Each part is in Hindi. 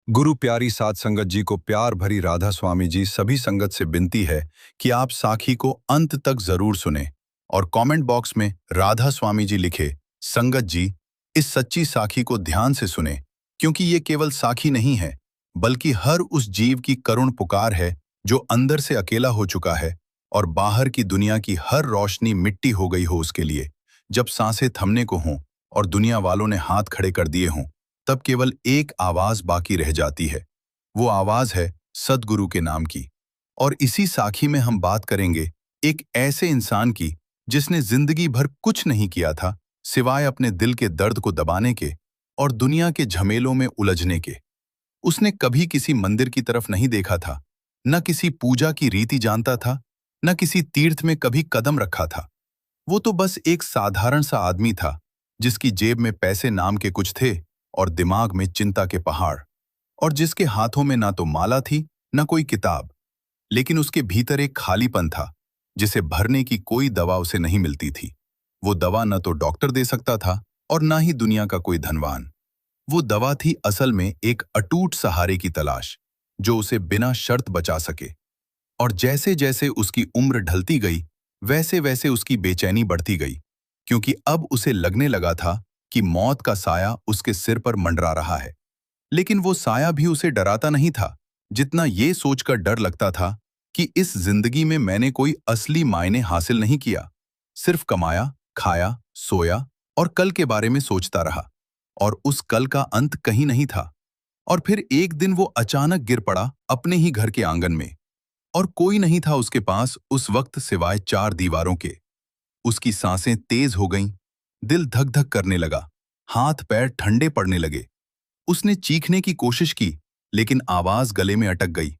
गुरु प्यारी साध संगत जी को प्यार भरी राधा स्वामी जी सभी संगत से विनती है कि आप साखी को अंत तक जरूर सुने और कमेंट बॉक्स में राधा स्वामी जी लिखे। संगत जी, इस सच्ची साखी को ध्यान से सुने, क्योंकि ये केवल साखी नहीं है बल्कि हर उस जीव की करुण पुकार है जो अंदर से अकेला हो चुका है और बाहर की दुनिया की हर रोशनी मिट्टी हो गई हो उसके लिए। जब सांसें थमने को हों और दुनिया वालों ने हाथ खड़े कर दिए हों, तब केवल एक आवाज बाकी रह जाती है। वो आवाज है सद्गुरु के नाम की। और इसी साखी में हम बात करेंगे एक ऐसे इंसान की जिसने जिंदगी भर कुछ नहीं किया था सिवाय अपने दिल के दर्द को दबाने के और दुनिया के झमेलों में उलझने के। उसने कभी किसी मंदिर की तरफ नहीं देखा था, न किसी पूजा की रीति जानता था, न किसी तीर्थ में कभी कदम रखा था। वो तो बस एक साधारण सा आदमी था जिसकी जेब में पैसे नाम के कुछ थे और दिमाग में चिंता के पहाड़, और जिसके हाथों में ना तो माला थी न कोई किताब, लेकिन उसके भीतर एक खालीपन था जिसे भरने की कोई दवा उसे नहीं मिलती थी। वो दवा न तो डॉक्टर दे सकता था और ना ही दुनिया का कोई धनवान। वो दवा थी असल में एक अटूट सहारे की तलाश जो उसे बिना शर्त बचा सके। और जैसे जैसे उसकी उम्र ढलती गई वैसे वैसे उसकी बेचैनी बढ़ती गई, क्योंकि अब उसे लगने लगा था कि मौत का साया उसके सिर पर मंडरा रहा है। लेकिन वो साया भी उसे डराता नहीं था जितना ये सोचकर डर लगता था कि इस जिंदगी में मैंने कोई असली मायने हासिल नहीं किया। सिर्फ कमाया, खाया, सोया और कल के बारे में सोचता रहा, और उस कल का अंत कहीं नहीं था। और फिर एक दिन वो अचानक गिर पड़ा अपने ही घर के आंगन में, और कोई नहीं था उसके पास उस वक्त सिवाय चार दीवारों के। उसकी सांसें तेज हो गईं, दिल धक धक करने लगा, हाथ पैर ठंडे पड़ने लगे। उसने चीखने की कोशिश की, लेकिन आवाज गले में अटक गई।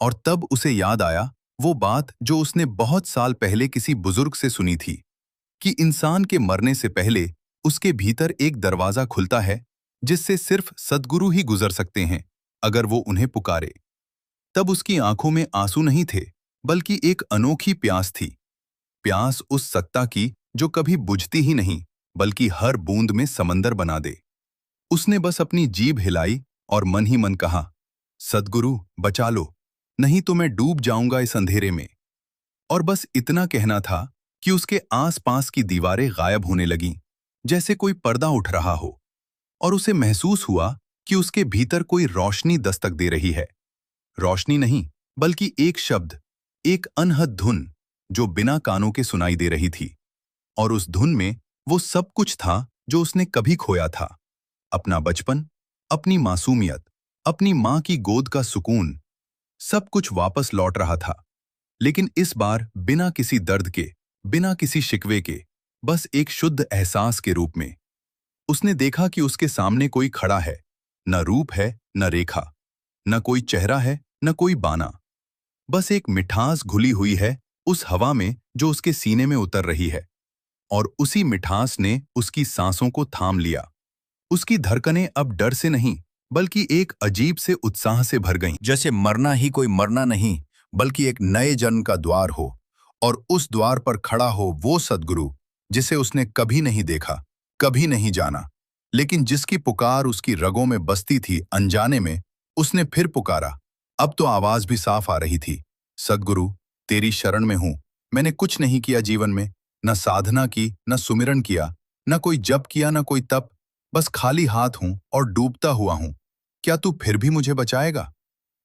और तब उसे याद आया वो बात जो उसने बहुत साल पहले किसी बुजुर्ग से सुनी थी, कि इंसान के मरने से पहले उसके भीतर एक दरवाजा खुलता है जिससे सिर्फ सद्गुरु ही गुजर सकते हैं अगर वो उन्हें पुकारे। तब उसकी आंखों में आंसू नहीं थे, बल्कि एक अनोखी प्यास थी। प्यास उस सत्ता की जो कभी बुझती ही नहीं बल्कि हर बूंद में समंदर बना दे। उसने बस अपनी जीभ हिलाई और मन ही मन कहा, सद्गुरु बचा लो, नहीं तो मैं डूब जाऊंगा इस अंधेरे में। और बस इतना कहना था कि उसके आसपास की दीवारें गायब होने लगीं, जैसे कोई पर्दा उठ रहा हो। और उसे महसूस हुआ कि उसके भीतर कोई रोशनी दस्तक दे रही है। रोशनी नहीं, बल्कि एक शब्द, एक अनहद धुन जो बिना कानों के सुनाई दे रही थी। और उस धुन में वो सब कुछ था जो उसने कभी खोया था। अपना बचपन, अपनी मासूमियत, अपनी माँ की गोद का सुकून, सब कुछ वापस लौट रहा था। लेकिन इस बार बिना किसी दर्द के, बिना किसी शिकवे के, बस एक शुद्ध एहसास के रूप में। उसने देखा कि उसके सामने कोई खड़ा है, न रूप है न रेखा, न कोई चेहरा है न कोई बाना। बस एक मिठास घुली हुई है उस हवा में जो उसके सीने में उतर रही है। और उसी मिठास ने उसकी सांसों को थाम लिया। उसकी धड़कनें अब डर से नहीं बल्कि एक अजीब से उत्साह से भर गईं, जैसे मरना ही कोई मरना नहीं बल्कि एक नए जन्म का द्वार हो। और उस द्वार पर खड़ा हो वो सद्गुरु जिसे उसने कभी नहीं देखा, कभी नहीं जाना, लेकिन जिसकी पुकार उसकी रगों में बसती थी अनजाने में। उसने फिर पुकारा। अब तो आवाज भी साफ आ रही थी, सद्गुरु तेरी शरण में हूं। मैंने कुछ नहीं किया जीवन में, न साधना की, न सुमिरन किया, न कोई जप किया, न कोई तप, बस खाली हाथ हूं और डूबता हुआ हूं। क्या तू फिर भी मुझे बचाएगा?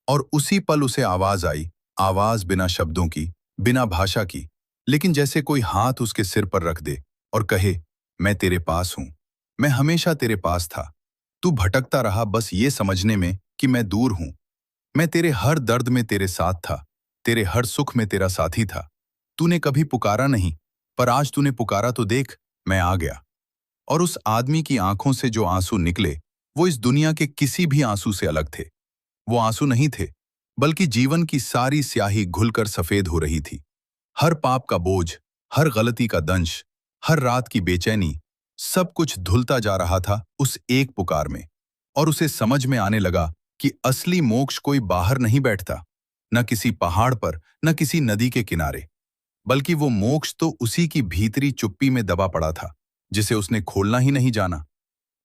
और उसी पल उसे आवाज आई, आवाज बिना शब्दों की, बिना भाषा की, लेकिन जैसे कोई हाथ उसके सिर पर रख दे और कहे, मैं तेरे पास हूं, मैं हमेशा तेरे पास था। तू भटकता रहा बस ये समझने में कि मैं दूर हूं। मैं तेरे हर दर्द में तेरे साथ था, तेरे हर सुख में तेरा साथी था। तूने कभी पुकारा नहीं, पर आज तूने पुकारा तो देख, मैं आ गया। और उस आदमी की आंखों से जो आंसू निकले वो इस दुनिया के किसी भी आंसू से अलग थे। वो आंसू नहीं थे, बल्कि जीवन की सारी स्याही घुलकर सफेद हो रही थी। हर पाप का बोझ, हर गलती का दंश, हर रात की बेचैनी, सब कुछ धुलता जा रहा था उस एक पुकार में। और उसे समझ में आने लगा कि असली मोक्ष कोई बाहर नहीं बैठता, न किसी पहाड़ पर, न किसी नदी के किनारे, बल्कि वो मोक्ष तो उसी की भीतरी चुप्पी में दबा पड़ा था जिसे उसने खोलना ही नहीं जाना।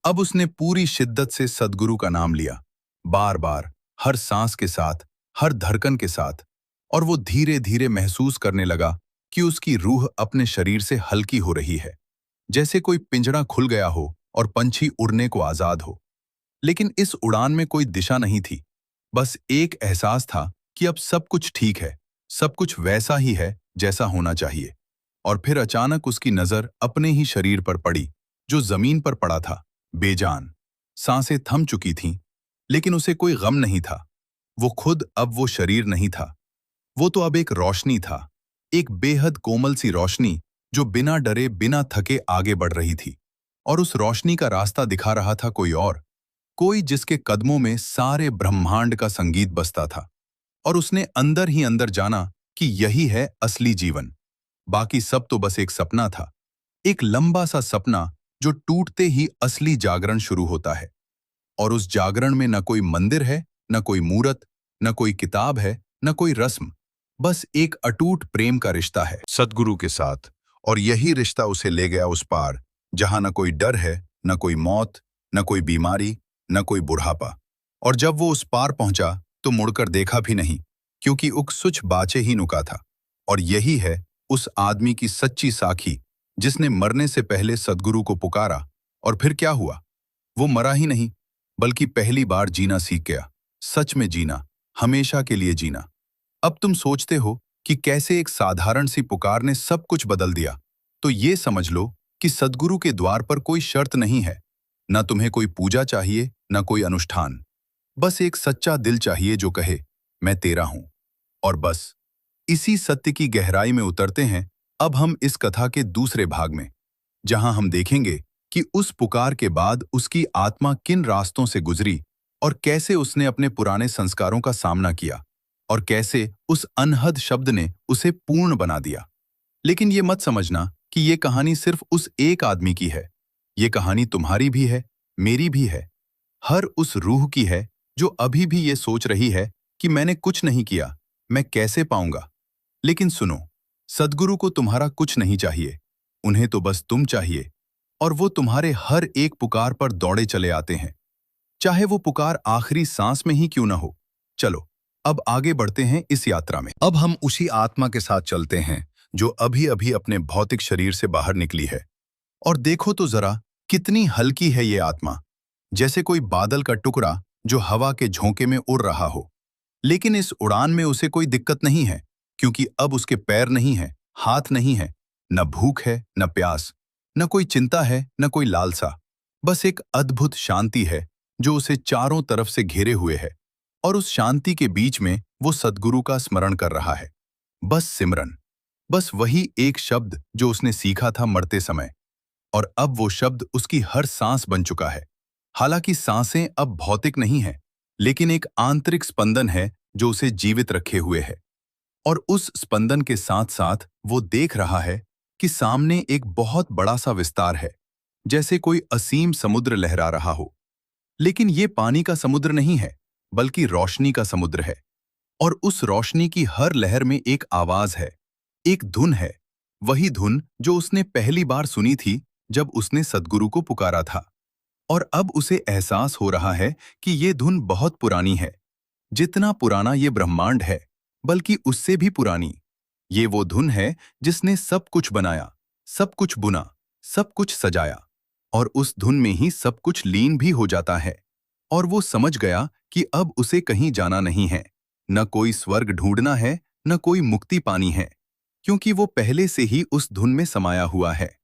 अब उसने पूरी शिद्दत से सद्गुरु का नाम लिया, बार बार, हर सांस के साथ, हर धड़कन के साथ। और वो धीरे धीरे महसूस करने लगा कि उसकी रूह अपने शरीर से हल्की हो रही है, जैसे कोई पिंजरा खुल गया हो और पंछी उड़ने को आजाद हो। लेकिन इस उड़ान में कोई दिशा नहीं थी, बस एक एहसास था कि अब सब कुछ ठीक है, सब कुछ वैसा ही है जैसा होना चाहिए। और फिर अचानक उसकी नजर अपने ही शरीर पर पड़ी, जो जमीन पर पड़ा था, बेजान। सांसें थम चुकी थीं, लेकिन उसे कोई गम नहीं था। वो खुद अब वो शरीर नहीं था। वो तो अब एक रोशनी था, एक बेहद कोमल सी रोशनी, जो बिना डरे बिना थके आगे बढ़ रही थी। और उस रोशनी का रास्ता दिखा रहा था कोई और, कोई जिसके कदमों में सारे ब्रह्मांड का संगीत बजता था। और उसने अंदर ही अंदर जाना कि यही है असली जीवन। बाकी सब तो बस एक सपना था, एक लंबा सा सपना जो टूटते ही असली जागरण शुरू होता है। और उस जागरण में न कोई मंदिर है, न कोई मूरत, न कोई किताब है, न कोई रस्म, बस एक अटूट प्रेम का रिश्ता है सद्गुरु के साथ। और यही रिश्ता उसे ले गया उस पार, जहां न कोई डर है, न कोई मौत, न कोई बीमारी, न कोई बुढ़ापा। और जब वो उस पार पहुंचा तो मुड़कर देखा भी नहीं, क्योंकि उकसुच बाचे ही नुका था। और यही है उस आदमी की सच्ची साखी, जिसने मरने से पहले सद्गुरु को पुकारा। और फिर क्या हुआ? वो मरा ही नहीं, बल्कि पहली बार जीना सीख गया, सच में जीना, हमेशा के लिए जीना। अब तुम सोचते हो कि कैसे एक साधारण सी पुकार ने सब कुछ बदल दिया, तो ये समझ लो कि सद्गुरु के द्वार पर कोई शर्त नहीं है। न तुम्हें कोई पूजा चाहिए, न कोई अनुष्ठान। बस एक सच्चा दिल चाहिए जो कहे, मैं तेरा हूं। और बस इसी सत्य की गहराई में उतरते हैं अब हम इस कथा के दूसरे भाग में, जहां हम देखेंगे कि उस पुकार के बाद उसकी आत्मा किन रास्तों से गुजरी, और कैसे उसने अपने पुराने संस्कारों का सामना किया, और कैसे उस अनहद शब्द ने उसे पूर्ण बना दिया। लेकिन ये मत समझना कि ये कहानी सिर्फ उस एक आदमी की है। ये कहानी तुम्हारी भी है, मेरी भी है, हर उस रूह की है जो अभी भी ये सोच रही है कि मैंने कुछ नहीं किया, मैं कैसे पाऊंगा। लेकिन सुनो, सद्गुरु को तुम्हारा कुछ नहीं चाहिए, उन्हें तो बस तुम चाहिए। और वो तुम्हारे हर एक पुकार पर दौड़े चले आते हैं, चाहे वो पुकार आखिरी सांस में ही क्यों ना हो। चलो, अब आगे बढ़ते हैं इस यात्रा में। अब हम उसी आत्मा के साथ चलते हैं जो अभी अभी अपने भौतिक शरीर से बाहर निकली है। और देखो तो जरा, कितनी हल्की है ये आत्मा, जैसे कोई बादल का टुकड़ा जो हवा के झोंके में उड़ रहा हो। लेकिन इस उड़ान में उसे कोई दिक्कत नहीं है, क्योंकि अब उसके पैर नहीं हैं, हाथ नहीं है, न भूख है, न प्यास, न कोई चिंता है, न कोई लालसा। बस एक अद्भुत शांति है जो उसे चारों तरफ से घेरे हुए है। और उस शांति के बीच में वो सद्गुरु का स्मरण कर रहा है। बस सिमरन, बस वही एक शब्द जो उसने सीखा था मरते समय। और अब वो शब्द उसकी हर सांस बन चुका है। हालांकि सांसें अब भौतिक नहीं है, लेकिन एक आंतरिक स्पंदन है जो उसे जीवित रखे हुए है। और उस स्पंदन के साथ साथ वो देख रहा है कि सामने एक बहुत बड़ा सा विस्तार है, जैसे कोई असीम समुद्र लहरा रहा हो। लेकिन ये पानी का समुद्र नहीं है, बल्कि रोशनी का समुद्र है। और उस रोशनी की हर लहर में एक आवाज है, एक धुन है, वही धुन जो उसने पहली बार सुनी थी जब उसने सद्गुरु को पुकारा था। और अब उसे एहसास हो रहा है कि ये धुन बहुत पुरानी है, जितना पुराना ये ब्रह्मांड है, बल्कि उससे भी पुरानी। ये वो धुन है जिसने सब कुछ बनाया, सब कुछ बुना, सब कुछ सजाया। और उस धुन में ही सब कुछ लीन भी हो जाता है। और वो समझ गया कि अब उसे कहीं जाना नहीं है, न कोई स्वर्ग ढूंढना है, न कोई मुक्ति पानी है, क्योंकि वो पहले से ही उस धुन में समाया हुआ है।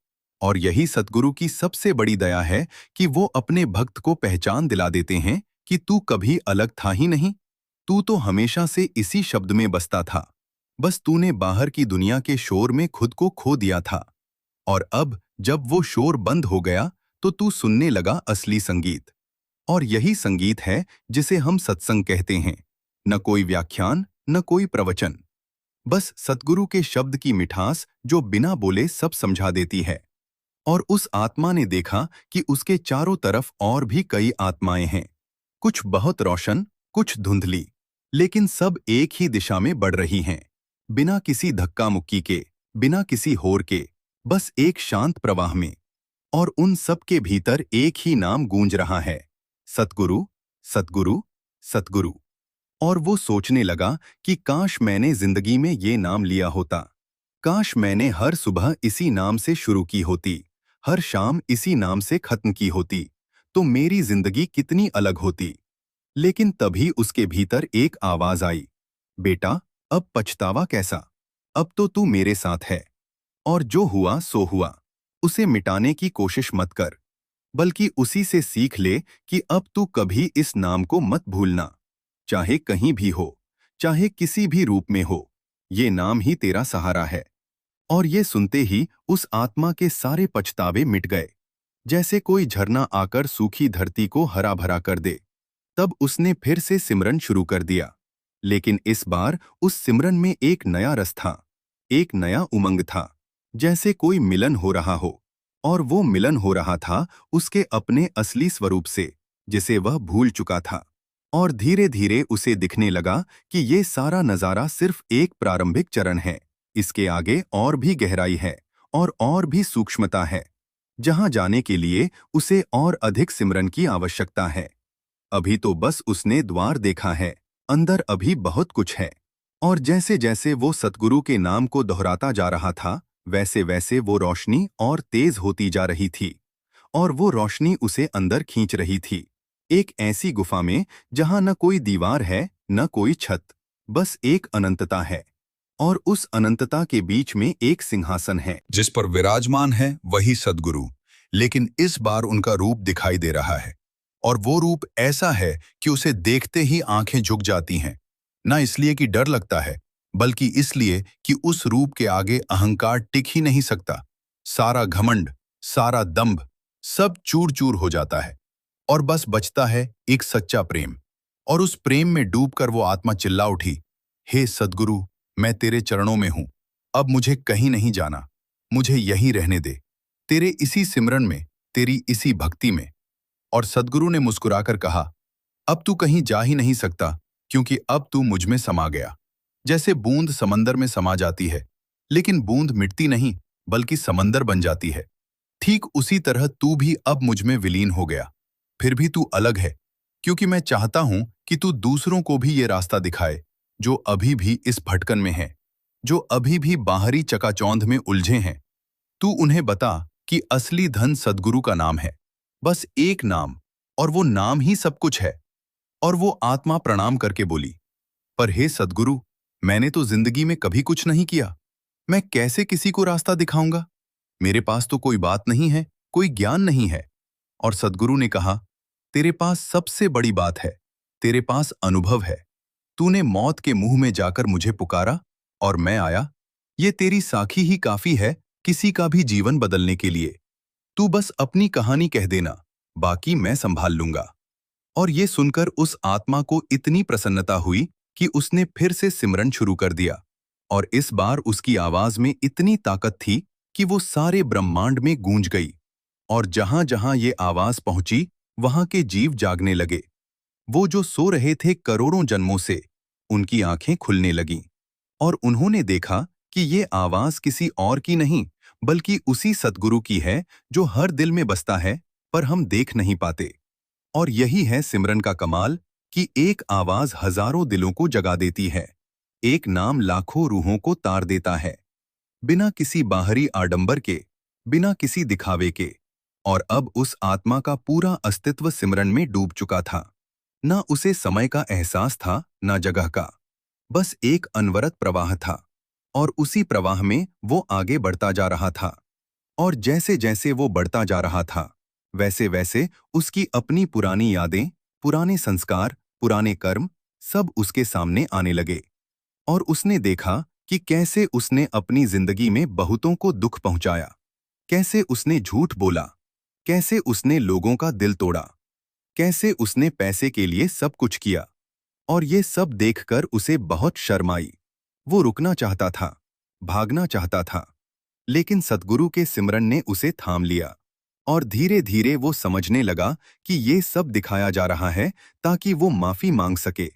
और यही सद्गुरु की सबसे बड़ी दया है कि वो अपने भक्त को पहचान दिला देते हैं कि तू कभी अलग था ही नहीं, तू तो हमेशा से इसी शब्द में बसता था। बस तूने बाहर की दुनिया के शोर में खुद को खो दिया था। और अब जब वो शोर बंद हो गया तो तू सुनने लगा असली संगीत। और यही संगीत है जिसे हम सत्संग कहते हैं। न कोई व्याख्यान, न कोई प्रवचन, बस सद्गुरु के शब्द की मिठास जो बिना बोले सब समझा देती है। और उस आत्मा ने देखा कि उसके चारों तरफ और भी कई आत्माएं हैं, कुछ बहुत रोशन, कुछ धुंधली, लेकिन सब एक ही दिशा में बढ़ रही हैं, बिना किसी धक्का मुक्की के, बिना किसी होर के, बस एक शांत प्रवाह में। और उन सब के भीतर एक ही नाम गूंज रहा है, सतगुरु, सतगुरु, सतगुरु। और वो सोचने लगा कि काश मैंने जिंदगी में ये नाम लिया होता, काश मैंने हर सुबह इसी नाम से शुरू की होती, हर शाम इसी नाम से खत्म की होती, तो मेरी जिंदगी कितनी अलग होती। लेकिन तभी उसके भीतर एक आवाज आई, बेटा, अब पछतावा कैसा, अब तो तू मेरे साथ है, और जो हुआ सो हुआ, उसे मिटाने की कोशिश मत कर, बल्कि उसी से सीख ले कि अब तू कभी इस नाम को मत भूलना। चाहे कहीं भी हो, चाहे किसी भी रूप में हो, ये नाम ही तेरा सहारा है। और ये सुनते ही उस आत्मा के सारे पछतावे मिट गए, जैसे कोई झरना आकर सूखी धरती को हरा भरा कर दे। तब उसने फिर से सिमरन शुरू कर दिया, लेकिन इस बार उस सिमरन में एक नया रस था, एक नया उमंग था, जैसे कोई मिलन हो रहा हो। और वो मिलन हो रहा था उसके अपने असली स्वरूप से, जिसे वह भूल चुका था। और धीरे धीरे उसे दिखने लगा कि ये सारा नजारा सिर्फ एक प्रारंभिक चरण है, इसके आगे और भी गहराई है, और भी सूक्ष्मता है, जहां जाने के लिए उसे और अधिक सिमरन की आवश्यकता है। अभी तो बस उसने द्वार देखा है, अंदर अभी बहुत कुछ है। और जैसे जैसे वो सतगुरु के नाम को दोहराता जा रहा था, वैसे वैसे वो रोशनी और तेज होती जा रही थी, और वो रोशनी उसे अंदर खींच रही थी, एक ऐसी गुफा में जहां न कोई दीवार है, न कोई छत, बस एक अनंतता है। और उस अनंतता के बीच में एक सिंहासन है, जिस पर विराजमान है वही सद्गुरु। लेकिन इस बार उनका रूप दिखाई दे रहा है, और वो रूप ऐसा है कि उसे देखते ही आंखें झुक जाती हैं। न इसलिए कि डर लगता है, बल्कि इसलिए कि उस रूप के आगे अहंकार टिक ही नहीं सकता। सारा घमंड, सारा दंभ, सब चूर चूर हो जाता है, और बस बचता है एक सच्चा प्रेम। और उस प्रेम में डूबकर वो आत्मा चिल्ला उठी, हे सद्गुरु, मैं तेरे चरणों में हूं, अब मुझे कहीं नहीं जाना, मुझे यहीं रहने दे, तेरे इसी सिमरन में, तेरी इसी भक्ति में। और सद्गुरु ने मुस्कुराकर कहा, अब तू कहीं जा ही नहीं सकता, क्योंकि अब तू मुझ में समा गया। जैसे बूंद समंदर में समा जाती है, लेकिन बूंद मिटती नहीं, बल्कि समंदर बन जाती है, ठीक उसी तरह तू भी अब मुझ में विलीन हो गया। फिर भी तू अलग है, क्योंकि मैं चाहता हूं कि तू दूसरों को भी ये रास्ता दिखाए, जो अभी भी इस भटकन में हैं, जो अभी भी बाहरी चकाचौंध में उलझे हैं। तू उन्हें बता कि असली धन सद्गुरु का नाम है, बस एक नाम, और वो नाम ही सब कुछ है। और वो आत्मा प्रणाम करके बोली, पर हे सद्गुरु, मैंने तो जिंदगी में कभी कुछ नहीं किया, मैं कैसे किसी को रास्ता दिखाऊंगा? मेरे पास तो कोई बात नहीं है, कोई ज्ञान नहीं है। और सद्गुरु ने कहा, तेरे पास सबसे बड़ी बात है, तेरे पास अनुभव है। तूने मौत के मुंह में जाकर मुझे पुकारा, और मैं आया। ये तेरी साखी ही काफी है किसी का भी जीवन बदलने के लिए। तू बस अपनी कहानी कह देना, बाकी मैं संभाल लूंगा। और ये सुनकर उस आत्मा को इतनी प्रसन्नता हुई कि उसने फिर से सिमरन शुरू कर दिया। और इस बार उसकी आवाज में इतनी ताकत थी कि वो सारे ब्रह्मांड में गूंज गई। और जहां जहां ये आवाज पहुंची, वहां के जीव जागने लगे। वो जो सो रहे थे करोड़ों जन्मों से, उनकी आंखें खुलने लगीं, और उन्होंने देखा कि ये आवाज किसी और की नहीं, बल्कि उसी सतगुरु की है, जो हर दिल में बसता है, पर हम देख नहीं पाते। और यही है सिमरन का कमाल, कि एक आवाज हजारों दिलों को जगा देती है, एक नाम लाखों रूहों को तार देता है, बिना किसी बाहरी आडंबर के, बिना किसी दिखावे के। और अब उस आत्मा का पूरा अस्तित्व सिमरन में डूब चुका था। न उसे समय का एहसास था, न जगह का, बस एक अनवरत प्रवाह था। और उसी प्रवाह में वो आगे बढ़ता जा रहा था। और जैसे जैसे वो बढ़ता जा रहा था, वैसे वैसे उसकी अपनी पुरानी यादें, पुराने संस्कार, पुराने कर्म, सब उसके सामने आने लगे। और उसने देखा कि कैसे उसने अपनी जिंदगी में बहुतों को दुख पहुंचाया, कैसे उसने झूठ बोला, कैसे उसने लोगों का दिल तोड़ा, कैसे उसने पैसे के लिए सब कुछ किया। और ये सब देखकर उसे बहुत शर्म आई। वो रुकना चाहता था, भागना चाहता था, लेकिन सतगुरु के सिमरन ने उसे थाम लिया। और धीरे धीरे वो समझने लगा कि ये सब दिखाया जा रहा है ताकि वो माफी मांग सके,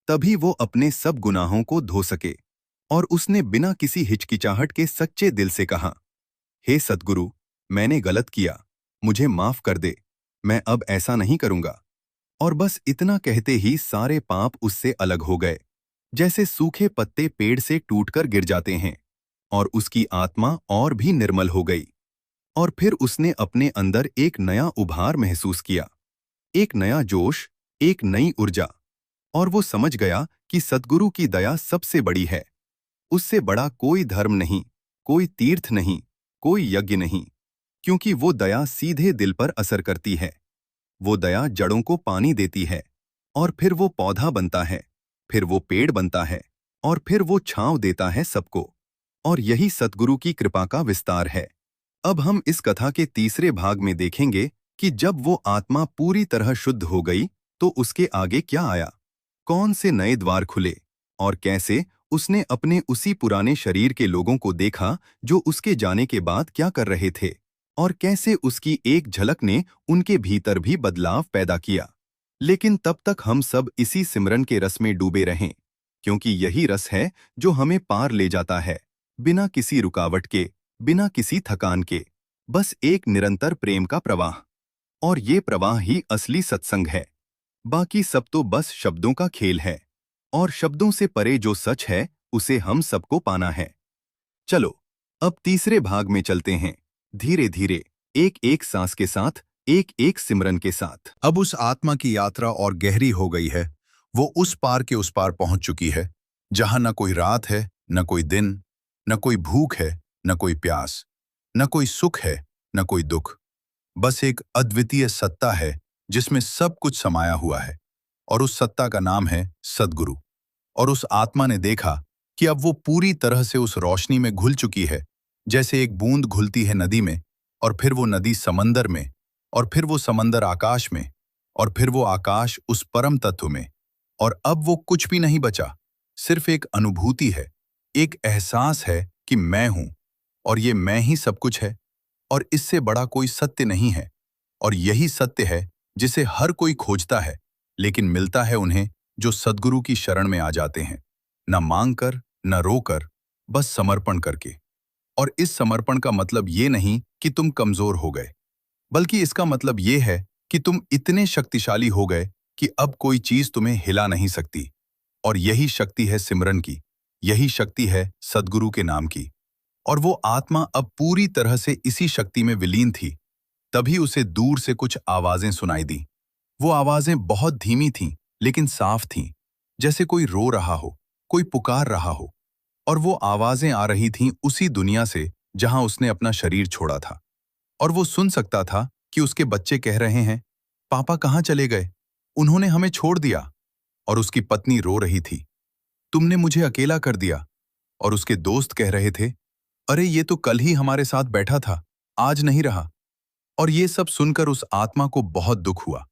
तभी वो अपने सब गुनाहों को धो सके। और उसने बिना किसी हिचकिचाहट के सच्चे दिल से कहा, हे सतगुरु, मैंने गलत किया, मुझे माफ कर दे, मैं अब ऐसा नहीं करूंगा। और बस इतना कहते ही सारे पाप उससे अलग हो गए, जैसे सूखे पत्ते पेड़ से टूटकर गिर जाते हैं, और उसकी आत्मा और भी निर्मल हो गई। और फिर उसने अपने अंदर एक नया उभार महसूस किया, एक नया जोश, एक नई ऊर्जा। और वो समझ गया कि सद्गुरु की दया सबसे बड़ी है। उससे बड़ा कोई धर्म नहीं, कोई तीर्थ नहीं, कोई यज्ञ नहीं, क्योंकि वो दया सीधे दिल पर असर करती है। वो दया जड़ों को पानी देती है, और फिर वो पौधा बनता है, फिर वो पेड़ बनता है, और फिर वो छांव देता है सबको। और यही सद्गुरु की कृपा का विस्तार है। अब हम इस कथा के तीसरे भाग में देखेंगे कि जब वो आत्मा पूरी तरह शुद्ध हो गई तो उसके आगे क्या आया, कौन से नए द्वार खुले, और कैसे उसने अपने उसी पुराने शरीर के लोगों को देखा जो उसके जाने के बाद क्या कर रहे थे, और कैसे उसकी एक झलक ने उनके भीतर भी बदलाव पैदा किया। लेकिन तब तक हम सब इसी सिमरन के रस में डूबे रहें, क्योंकि यही रस है जो हमें पार ले जाता है, बिना किसी रुकावट के, बिना किसी थकान के, बस एक निरंतर प्रेम का प्रवाह। और ये प्रवाह ही असली सत्संग है। बाकी सब तो बस शब्दों का खेल है, और शब्दों से परे जो सच है उसे हम सबको पाना है। चलो अब तीसरे भाग में चलते हैं, धीरे धीरे, एक एक सांस के साथ, एक एक सिमरन के साथ। अब उस आत्मा की यात्रा और गहरी हो गई है। वो उस पार के उस पार पहुंच चुकी है, जहां न कोई रात है, न कोई दिन, न कोई भूख है, न कोई प्यास, न कोई सुख है, न कोई दुख। बस एक अद्वितीय सत्ता है जिसमें सब कुछ समाया हुआ है, और उस सत्ता का नाम है सद्गुरु। और उस आत्मा ने देखा कि अब वो पूरी तरह से उस रोशनी में घुल चुकी है, जैसे एक बूंद घुलती है नदी में, और फिर वो नदी समंदर में, और फिर वो समंदर आकाश में, और फिर वो आकाश उस परम तत्व में। और अब वो कुछ भी नहीं बचा, सिर्फ एक अनुभूति है, एक एहसास है कि मैं हूं, और ये मैं ही सब कुछ है, और इससे बड़ा कोई सत्य नहीं है। और यही सत्य है जिसे हर कोई खोजता है, लेकिन मिलता है उन्हें जो सद्गुरु की शरण में आ जाते हैं, न मांगकर, न रोकर, बस समर्पण करके। और इस समर्पण का मतलब ये नहीं कि तुम कमजोर हो गए, बल्कि इसका मतलब ये है कि तुम इतने शक्तिशाली हो गए कि अब कोई चीज तुम्हें हिला नहीं सकती। और यही शक्ति है सिमरन की, यही शक्ति है सद्गुरु के नाम की। और वो आत्मा अब पूरी तरह से इसी शक्ति में विलीन थी। तभी उसे दूर से कुछ आवाजें सुनाई दी। वो आवाजें बहुत धीमी थीं, लेकिन साफ थीं, जैसे कोई रो रहा हो, कोई पुकार रहा हो। और वो आवाजें आ रही थीं उसी दुनिया से जहां उसने अपना शरीर छोड़ा था। और वो सुन सकता था कि उसके बच्चे कह रहे हैं, पापा कहाँ चले गए, उन्होंने हमें छोड़ दिया। और उसकी पत्नी रो रही थी, तुमने मुझे अकेला कर दिया। और उसके दोस्त कह रहे थे, अरे ये तो कल ही हमारे साथ बैठा था, आज नहीं रहा। और ये सब सुनकर उस आत्मा को बहुत दुख हुआ।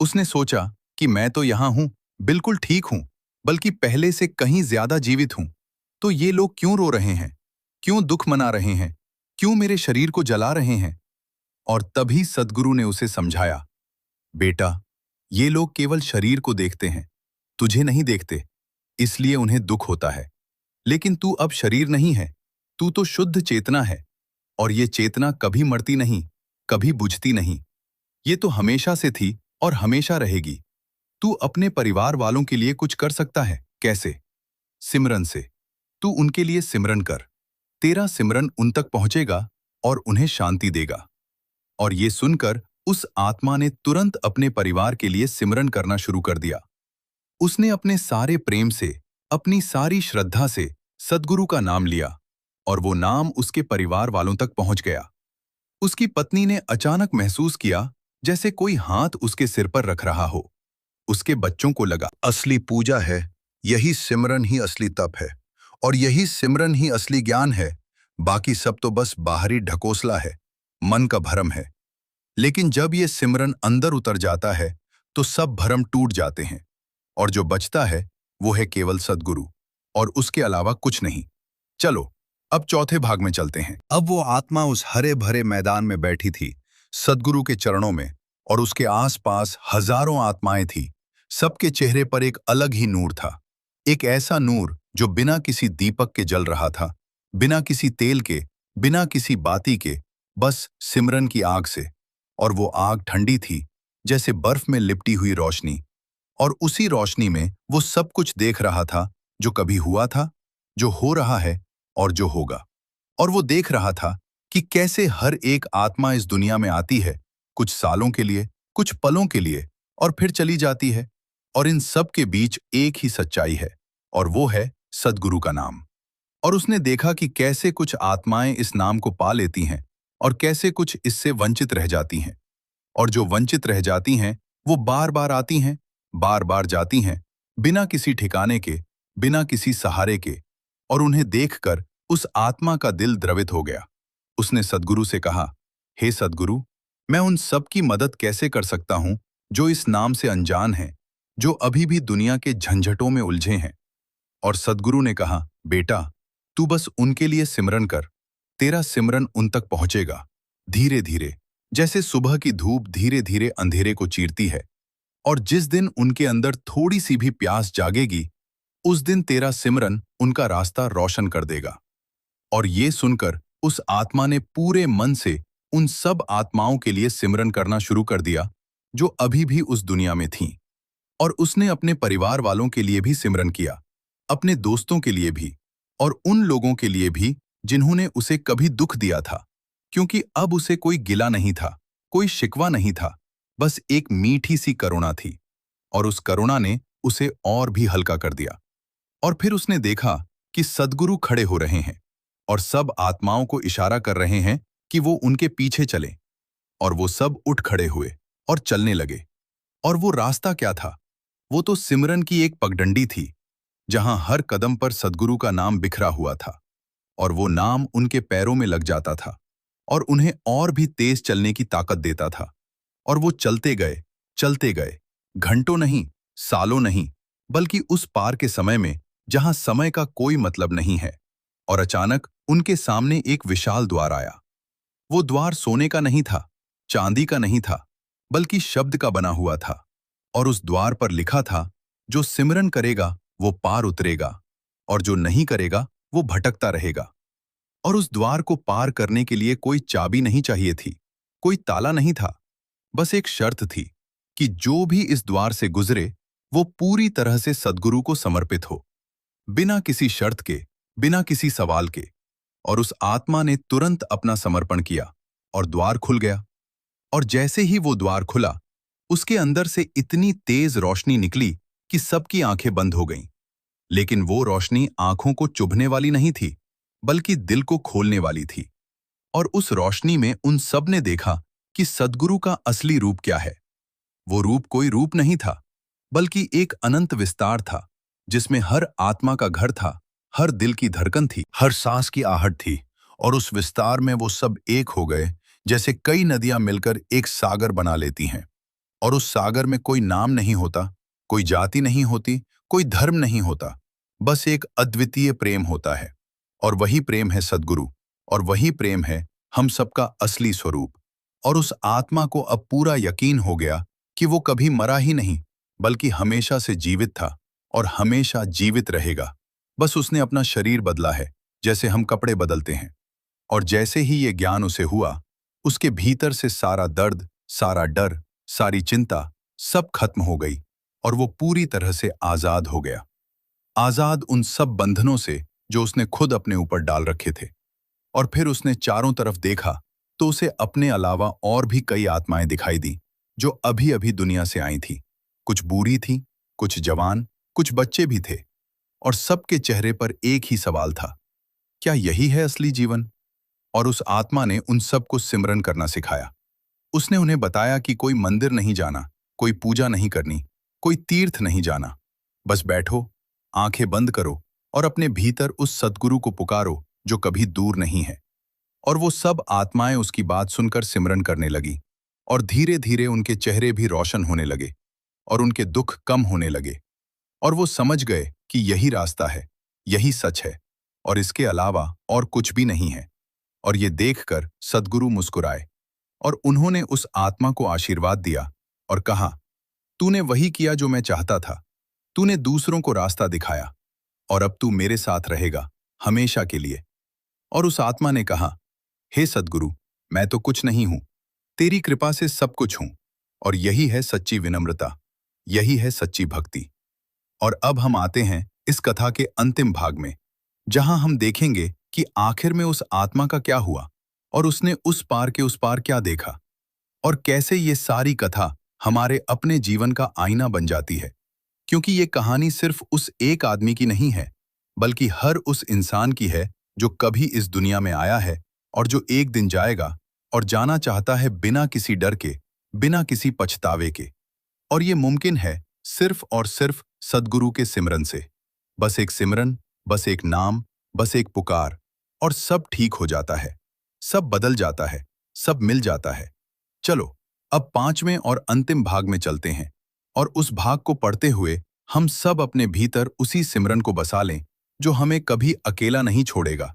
उसने सोचा कि मैं तो यहां हूं, बिल्कुल ठीक हूं, बल्कि पहले से कहीं ज्यादा जीवित हूं। तो ये लोग क्यों रो रहे हैं, क्यों दुख मना रहे हैं, क्यों मेरे शरीर को जला रहे हैं। और तभी सद्गुरु ने उसे समझाया, बेटा, ये लोग केवल शरीर को देखते हैं, तुझे नहीं देखते, इसलिए उन्हें दुख होता है। लेकिन तू अब शरीर नहीं है, तू तो शुद्ध चेतना है। और ये चेतना कभी मरती नहीं, कभी बुझती नहीं। ये तो हमेशा से थी और हमेशा रहेगी। तू अपने परिवार वालों के लिए कुछ कर सकता है, कैसे? सिमरन से। तू उनके लिए सिमरन कर, तेरा सिमरन उन तक पहुंचेगा और उन्हें शांति देगा। और ये सुनकर उस आत्मा ने तुरंत अपने परिवार के लिए सिमरन करना शुरू कर दिया। उसने अपने सारे प्रेम से, अपनी सारी श्रद्धा से सद्गुरु का नाम लिया, और वो नाम उसके परिवार वालों तक पहुंच गया। उसकी पत्नी ने अचानक महसूस किया जैसे कोई हाथ उसके सिर पर रख रहा हो। उसके बच्चों को लगा, असली पूजा है, यही सिमरन ही असली तप है, और यही सिमरन ही असली ज्ञान है। बाकी सब तो बस बाहरी ढकोसला है, मन का भरम है। लेकिन जब ये सिमरन अंदर उतर जाता है तो सब भरम टूट जाते हैं, और जो बचता है वो है केवल सद्गुरु, और उसके अलावा कुछ नहीं। चलो अब चौथे भाग में चलते हैं। अब वो आत्मा उस हरे भरे मैदान में बैठी थी, सद्गुरु के चरणों में, और उसके आसपास हजारों आत्माएं थी। सबके चेहरे पर एक अलग ही नूर था, एक ऐसा नूर जो बिना किसी दीपक के जल रहा था, बिना किसी तेल के, बिना किसी बाती के, बस सिमरन की आग से। और वो आग ठंडी थी, जैसे बर्फ में लिपटी हुई रोशनी। और उसी रोशनी में वो सब कुछ देख रहा था जो कभी हुआ था, जो हो रहा है और जो होगा। और वो देख रहा था कि कैसे हर एक आत्मा इस दुनिया में आती है, कुछ सालों के लिए, कुछ पलों के लिए, और फिर चली जाती है। और इन सब के बीच एक ही सच्चाई है, और वो है सद्गुरु का नाम। और उसने देखा कि कैसे कुछ आत्माएं इस नाम को पा लेती हैं और कैसे कुछ इससे वंचित रह जाती हैं। और जो वंचित रह जाती हैं वो बार बार आती हैं, बार बार जाती हैं, बिना किसी ठिकाने के, बिना किसी सहारे के। और उन्हें देखकर उस आत्मा का दिल द्रवित हो गया। उसने सद्गुरु से कहा, हे सद्गुरु, मैं उन सब की मदद कैसे कर सकता हूं जो इस नाम से अनजान हैं, जो अभी भी दुनिया के झंझटों में उलझे हैं। और सद्गुरु ने कहा, बेटा, तू बस उनके लिए सिमरन कर। तेरा सिमरन उन तक पहुंचेगा, धीरे धीरे, जैसे सुबह की धूप धीरे धीरे अंधेरे को चीरती है। और जिस दिन उनके अंदर थोड़ी सी भी प्यास जागेगी, उस दिन तेरा सिमरन उनका रास्ता रोशन कर देगा। और ये सुनकर उस आत्मा ने पूरे मन से उन सब आत्माओं के लिए सिमरन करना शुरू कर दिया जो अभी भी उस दुनिया में थीं। और उसने अपने परिवार वालों के लिए भी सिमरन किया, अपने दोस्तों के लिए भी, और उन लोगों के लिए भी जिन्होंने उसे कभी दुख दिया था। क्योंकि अब उसे कोई गिला नहीं था, कोई शिकवा नहीं था, बस एक मीठी सी करुणा थी। और उस करुणा ने उसे और भी हल्का कर दिया। और फिर उसने देखा कि सद्गुरु खड़े हो रहे हैं और सब आत्माओं को इशारा कर रहे हैं कि वो उनके पीछे चलें। और वो सब उठ खड़े हुए और चलने लगे। और वो रास्ता क्या था? वो तो सिमरन की एक पगडंडी थी, जहां हर कदम पर सद्गुरु का नाम बिखरा हुआ था। और वो नाम उनके पैरों में लग जाता था और उन्हें और भी तेज चलने की ताकत देता था। और वो चलते गए, घंटों नहीं, सालों नहीं, बल्कि उस पार के समय में जहां समय का कोई मतलब नहीं है। और अचानक उनके सामने एक विशाल द्वार आया। वो द्वार सोने का नहीं था, चांदी का नहीं था, बल्कि शब्द का बना हुआ था। और उस द्वार पर लिखा था, जो सिमरन करेगा वो पार उतरेगा, और जो नहीं करेगा वो भटकता रहेगा। और उस द्वार को पार करने के लिए कोई चाबी नहीं चाहिए थी, कोई ताला नहीं था। बस एक शर्त थी कि जो भी इस द्वार से गुजरे वो पूरी तरह से सद्गुरु को समर्पित हो, बिना किसी शर्त के, बिना किसी सवाल के। और उस आत्मा ने तुरंत अपना समर्पण किया और द्वार खुल गया। और जैसे ही वो द्वार खुला, उसके अंदर से इतनी तेज रोशनी निकली कि सबकी आंखें बंद हो गईं। लेकिन वो रोशनी आंखों को चुभने वाली नहीं थी, बल्कि दिल को खोलने वाली थी। और उस रोशनी में उन सब ने देखा कि सद्गुरु का असली रूप क्या है। वो रूप कोई रूप नहीं था, बल्कि एक अनंत विस्तार था, जिसमें हर आत्मा का घर था, हर दिल की धड़कन थी, हर सांस की आहट थी। और उस विस्तार में वो सब एक हो गए, जैसे कई नदियां मिलकर एक सागर बना लेती हैं। और उस सागर में कोई नाम नहीं होता, कोई जाति नहीं होती, कोई धर्म नहीं होता, बस एक अद्वितीय प्रेम होता है। और वही प्रेम है सद्गुरु, और वही प्रेम है हम सबका असली स्वरूप। और उस आत्मा को अब पूरा यकीन हो गया कि वो कभी मरा ही नहीं, बल्कि हमेशा से जीवित था और हमेशा जीवित रहेगा। बस उसने अपना शरीर बदला है, जैसे हम कपड़े बदलते हैं। और जैसे ही ये ज्ञान उसे हुआ, उसके भीतर से सारा दर्द, सारा डर, सारी चिंता सब खत्म हो गई और वो पूरी तरह से आजाद हो गया। आजाद उन सब बंधनों से जो उसने खुद अपने ऊपर डाल रखे थे। और फिर उसने चारों तरफ देखा तो उसे अपने अलावा और भी कई आत्माएं दिखाई दी जो अभी अभी दुनिया से आई थी। कुछ बूढ़ी थी, कुछ जवान, कुछ बच्चे भी थे। और सबके चेहरे पर एक ही सवाल था, क्या यही है असली जीवन? और उस आत्मा ने उन सबको सिमरन करना सिखाया। उसने उन्हें बताया कि कोई मंदिर नहीं जाना, कोई पूजा नहीं करनी, कोई तीर्थ नहीं जाना। बस बैठो, आंखें बंद करो और अपने भीतर उस सद्गुरु को पुकारो जो कभी दूर नहीं है। और वो सब आत्माएं उसकी बात सुनकर सिमरन करने लगी। और धीरे धीरे उनके चेहरे भी रोशन होने लगे और उनके दुख कम होने लगे। और वो समझ गए कि यही रास्ता है, यही सच है, और इसके अलावा और कुछ भी नहीं है। और ये देखकर सद्गुरु मुस्कुराए और उन्होंने उस आत्मा को आशीर्वाद दिया और कहा, तूने वही किया जो मैं चाहता था। तूने दूसरों को रास्ता दिखाया और अब तू मेरे साथ रहेगा हमेशा के लिए। और उस आत्मा ने कहा, हे सद्गुरु, मैं तो कुछ नहीं हूं, तेरी कृपा से सब कुछ हूं। और यही है सच्ची विनम्रता, यही है सच्ची भक्ति। और अब हम आते हैं इस कथा के अंतिम भाग में, जहां हम देखेंगे कि आखिर में उस आत्मा का क्या हुआ और उसने उस पार के उस पार क्या देखा, और कैसे ये सारी कथा हमारे अपने जीवन का आईना बन जाती है। क्योंकि ये कहानी सिर्फ उस एक आदमी की नहीं है, बल्कि हर उस इंसान की है जो कभी इस दुनिया में आया है और जो एक दिन जाएगा और जाना चाहता है बिना किसी डर के, बिना किसी पछतावे के। और ये मुमकिन है सिर्फ और सिर्फ सद्गुरु के सिमरन से। बस एक सिमरन, बस एक नाम, बस एक पुकार, और सब ठीक हो जाता है, सब बदल जाता है, सब मिल जाता है। चलो अब पांचवें और अंतिम भाग में चलते हैं, और उस भाग को पढ़ते हुए हम सब अपने भीतर उसी सिमरन को बसा लें जो हमें कभी अकेला नहीं छोड़ेगा,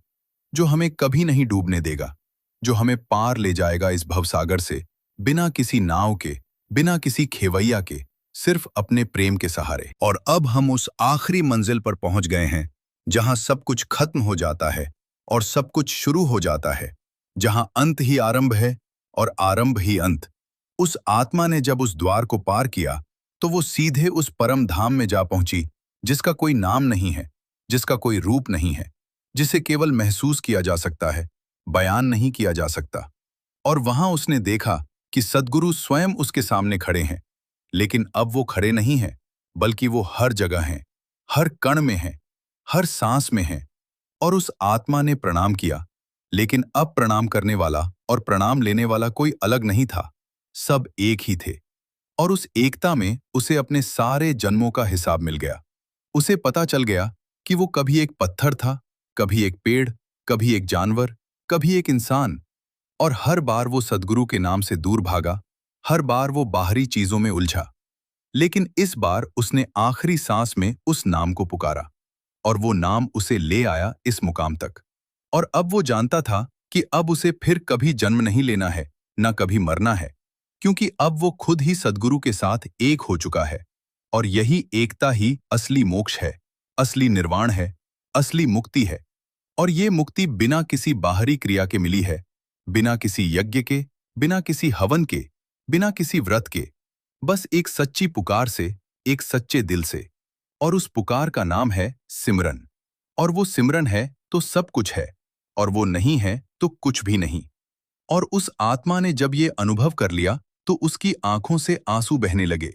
जो हमें कभी नहीं डूबने देगा, जो हमें पार ले जाएगा इस भवसागर से, बिना किसी नाव के, बिना किसी खेवैया के, सिर्फ अपने प्रेम के सहारे। और अब हम उस आखिरी मंजिल पर पहुंच गए हैं जहां सब कुछ खत्म हो जाता है और सब कुछ शुरू हो जाता है, जहां अंत ही आरंभ है और आरंभ ही अंत। उस आत्मा ने जब उस द्वार को पार किया तो वो सीधे उस परम धाम में जा पहुंची, जिसका कोई नाम नहीं है, जिसका कोई रूप नहीं है, जिसे केवल महसूस किया जा सकता है, बयान नहीं किया जा सकता। और वहां उसने देखा कि सद्गुरु स्वयं उसके सामने खड़े हैं। लेकिन अब वो खड़े नहीं हैं, बल्कि वो हर जगह हैं, हर कण में हैं, हर सांस में हैं। और उस आत्मा ने प्रणाम किया, लेकिन अब प्रणाम करने वाला और प्रणाम लेने वाला कोई अलग नहीं था, सब एक ही थे। और उस एकता में उसे अपने सारे जन्मों का हिसाब मिल गया। उसे पता चल गया कि वो कभी एक पत्थर था, कभी एक पेड़, कभी एक जानवर, कभी एक इंसान। और हर बार वो सद्गुरु के नाम से दूर भागा, हर बार वो बाहरी चीजों में उलझा। लेकिन इस बार उसने आखिरी सांस में उस नाम को पुकारा, और वो नाम उसे ले आया इस मुकाम तक। और अब वो जानता था कि अब उसे फिर कभी जन्म नहीं लेना है, न कभी मरना है, क्योंकि अब वो खुद ही सद्गुरु के साथ एक हो चुका है। और यही एकता ही असली मोक्ष है, असली निर्वाण है, असली मुक्ति है। और ये मुक्ति बिना किसी बाहरी क्रिया के मिली है, बिना किसी यज्ञ के, बिना किसी हवन के, बिना किसी व्रत के, बस एक सच्ची पुकार से, एक सच्चे दिल से। और उस पुकार का नाम है सिमरन। और वो सिमरन है तो सब कुछ है, और वो नहीं है तो कुछ भी नहीं। और उस आत्मा ने जब ये अनुभव कर लिया तो उसकी आंखों से आंसू बहने लगे।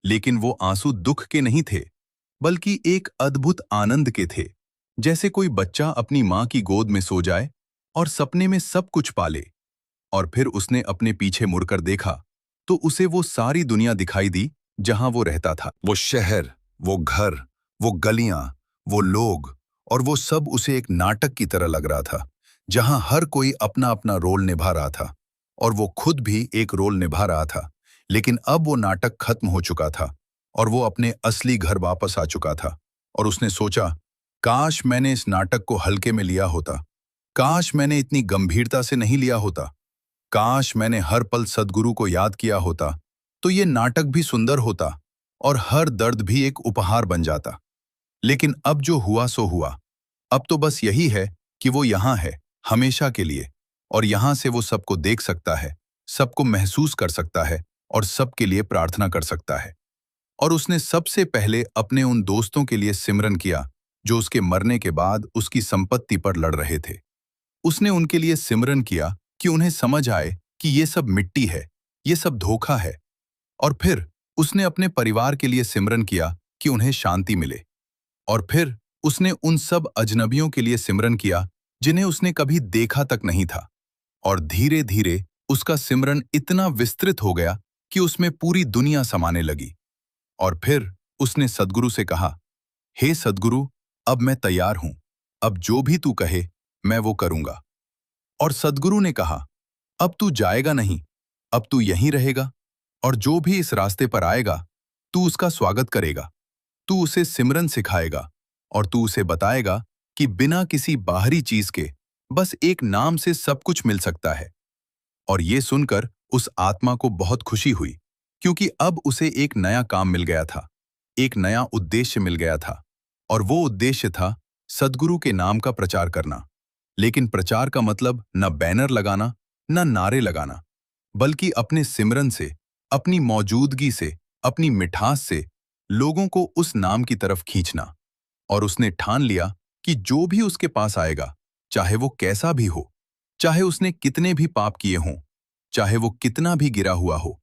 लेकिन वो आंसू दुख के नहीं थे, बल्कि एक अद्भुत आनंद के थे। जैसे कोई बच्चा अपनी मां की गोद में सो जाए और सपने में सब कुछ पाले, और फिर उसने अपने पीछे मुड़कर देखा तो उसे वो सारी दुनिया दिखाई दी जहां वो रहता था। वो शहर, वो घर, वो गलियां, वो लोग, और वो सब उसे एक नाटक की तरह लग रहा था, जहां हर कोई अपना अपना रोल निभा रहा था, और वो खुद भी एक रोल निभा रहा था। लेकिन अब वो नाटक खत्म हो चुका था और वो अपने असली घर वापस आ चुका था। और उसने सोचा, काश मैंने इस नाटक को हल्के में लिया होता, काश मैंने इतनी गंभीरता से नहीं लिया होता, काश मैंने हर पल सद्गुरु को याद किया होता, तो ये नाटक भी सुंदर होता और हर दर्द भी एक उपहार बन जाता। लेकिन अब जो हुआ सो हुआ। अब तो बस यही है कि वो यहाँ है, हमेशा के लिए, और यहाँ से वो सबको देख सकता है, सबको महसूस कर सकता है और सबके लिए प्रार्थना कर सकता है। और उसने सबसे पहले अपने उन दोस्तों के लिए सिमरन किया जो उसके मरने के बाद उसकी संपत्ति पर लड़ रहे थे। उसने उनके लिए सिमरन किया कि उन्हें समझ आए कि ये सब मिट्टी है, ये सब धोखा है। और फिर उसने अपने परिवार के लिए सिमरन किया कि उन्हें शांति मिले। और फिर उसने उन सब अजनबियों के लिए सिमरन किया जिन्हें उसने कभी देखा तक नहीं था। और धीरे धीरे उसका सिमरन इतना विस्तृत हो गया कि उसमें पूरी दुनिया समाने लगी। और फिर उसने सद्गुरु से कहा, हे सद्गुरु, अब मैं तैयार हूं, अब जो भी तू कहे मैं वो करूंगा। और सद्गुरु ने कहा, अब तू जाएगा नहीं, अब तू यहीं रहेगा, और जो भी इस रास्ते पर आएगा तू उसका स्वागत करेगा, तू उसे सिमरन सिखाएगा, और तू उसे बताएगा कि बिना किसी बाहरी चीज के बस एक नाम से सब कुछ मिल सकता है। और ये सुनकर उस आत्मा को बहुत खुशी हुई, क्योंकि अब उसे एक नया काम मिल गया था, एक नया उद्देश्य मिल गया था। और वो उद्देश्य था सद्गुरु के नाम का प्रचार करना। लेकिन प्रचार का मतलब न बैनर लगाना, न नारे लगाना, बल्कि अपने सिमरन से, अपनी मौजूदगी से, अपनी मिठास से लोगों को उस नाम की तरफ खींचना। और उसने ठान लिया कि जो भी उसके पास आएगा, चाहे वो कैसा भी हो, चाहे उसने कितने भी पाप किए हों, चाहे वो कितना भी गिरा हुआ हो,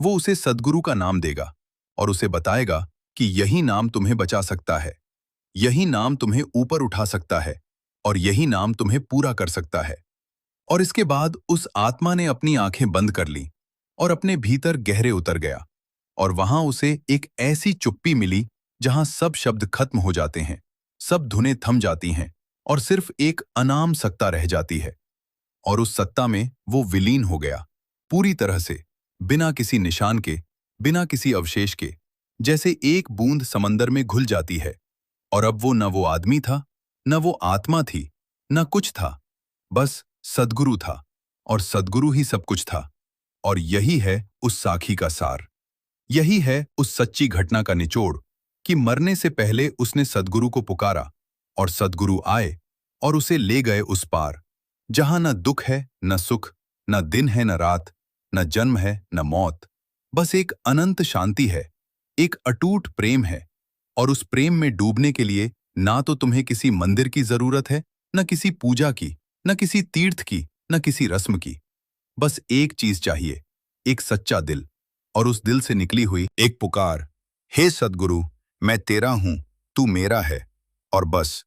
वो उसे सद्गुरु का नाम देगा और उसे बताएगा कि यही नाम तुम्हें बचा सकता है, यही नाम तुम्हें ऊपर उठा सकता है और यही नाम तुम्हें पूरा कर सकता है। और इसके बाद उस आत्मा ने अपनी आंखें बंद कर ली और अपने भीतर गहरे उतर गया। और वहां उसे एक ऐसी चुप्पी मिली जहां सब शब्द खत्म हो जाते हैं, सब धुनें थम जाती हैं और सिर्फ एक अनाम सत्ता रह जाती है। और उस सत्ता में वो विलीन हो गया, पूरी तरह से, बिना किसी निशान के, बिना किसी अवशेष के, जैसे एक बूंद समंदर में घुल जाती है। और अब वो न वो आदमी था, न वो आत्मा थी, न कुछ था, बस सद्गुरु था। और सद्गुरु ही सब कुछ था। और यही है उस साखी का सार, यही है उस सच्ची घटना का निचोड़ कि मरने से पहले उसने सद्गुरु को पुकारा और सद्गुरु आए और उसे ले गए उस पार, जहां न दुख है न सुख, न दिन है न रात, न जन्म है न मौत, बस एक अनंत शांति है, एक अटूट प्रेम है। और उस प्रेम में डूबने के लिए ना तो तुम्हें किसी मंदिर की जरूरत है, न किसी पूजा की, न किसी तीर्थ की, न किसी रस्म की। बस एक चीज चाहिए, एक सच्चा दिल, और उस दिल से निकली हुई एक पुकार, हे सद्गुरु, मैं तेरा हूं, तू मेरा है। और बस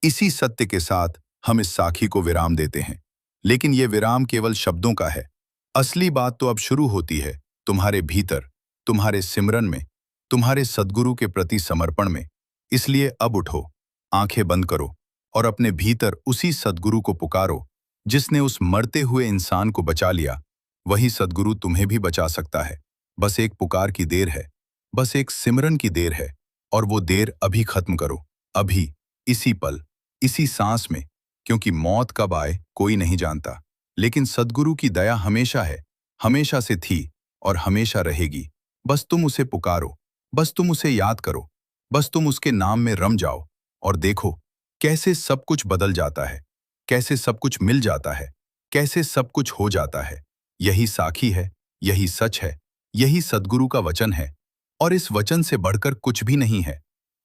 इसी सत्य के साथ हम इस साखी को विराम देते हैं। लेकिन यह विराम केवल शब्दों का है। असली बात तो अब शुरू होती है, तुम्हारे भीतर, तुम्हारे सिमरन में, तुम्हारे सद्गुरु के प्रति समर्पण में। इसलिए अब उठो, आंखें बंद करो और अपने भीतर उसी सद्गुरु को पुकारो जिसने उस मरते हुए इंसान को बचा लिया। वही सद्गुरु तुम्हें भी बचा सकता है। बस एक पुकार की देर है, बस एक सिमरन की देर है। और वो देर अभी खत्म करो, अभी, इसी पल, इसी सांस में। क्योंकि मौत कब आए कोई नहीं जानता, लेकिन सद्गुरु की दया हमेशा है, हमेशा से थी और हमेशा रहेगी। बस तुम उसे पुकारो, बस तुम उसे याद करो, बस तुम उसके नाम में रम जाओ और देखो कैसे सब कुछ बदल जाता है, कैसे सब कुछ मिल जाता है, कैसे सब कुछ हो जाता है। यही साखी है, यही सच है, यही सद्गुरु का वचन है। और इस वचन से बढ़कर कुछ भी नहीं है।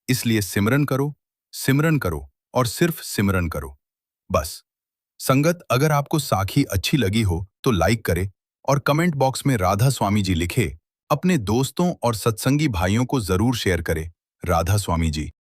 इसलिए सिमरन करो और सिर्फ सिमरन करो, बस। संगत, अगर आपको साखी अच्छी लगी हो तो लाइक करें और कमेंट बॉक्स में राधा स्वामी जी लिखे। अपने दोस्तों और सत्संगी भाइयों को जरूर शेयर करें। राधा स्वामी जी।